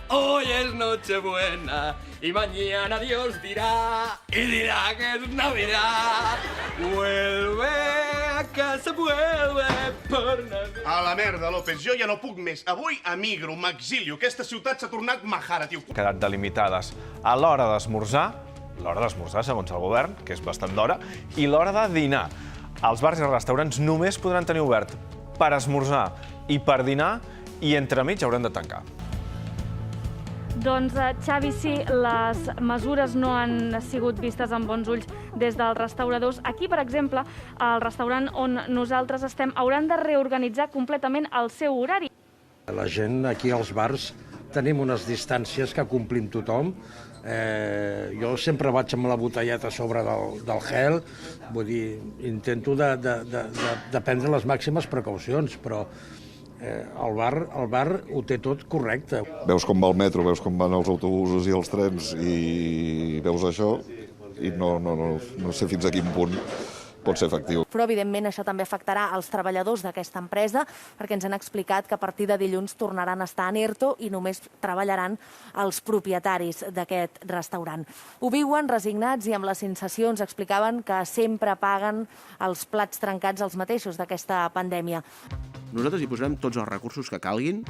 Hoy es Nochebuena y mañana Dios dirá y dirá que es Navidad. Vuelve a casa, vuelve por Navidad. A la merda, López, jo ja no puc més. Avui emigro, m'exilio. Aquesta ciutat s'ha tornat Mahara, tio. Quedat delimitades a l'hora d'esmorzar segons el govern, que és bastant d'hora, i l'hora de dinar. Els bars i restaurants només podran tenir obert per esmorzar i per dinar, i entremig hauran de tancar. Doncs, Xavi, sí, les mesures no han sigut vistes amb bons ulls des dels restauradors. Aquí, per exemple, el restaurant on nosaltres estem hauran de reorganitzar completament el seu horari. La gent aquí als bars tenim unes distàncies que complim tothom. Jo sempre vaig amb la botelleta a sobre del gel, vull dir, intento de prendre les màximes precaucions, però el bar ho té tot correcte. Veus com va el metro, veus com van els autobusos i els trens i veus això i no sé fins a quin punt pot ser efectiu. Però, evidentment, això també afectarà els treballadors d'aquesta empresa, perquè ens han explicat que a partir de dilluns tornaran a estar en ERTO i només treballaran els propietaris d'aquest restaurant. Ho viuen resignats i amb les sensacions explicaven que sempre paguen els plats trencats els mateixos d'aquesta pandèmia. Nosaltres hi posarem tots els recursos que calguin.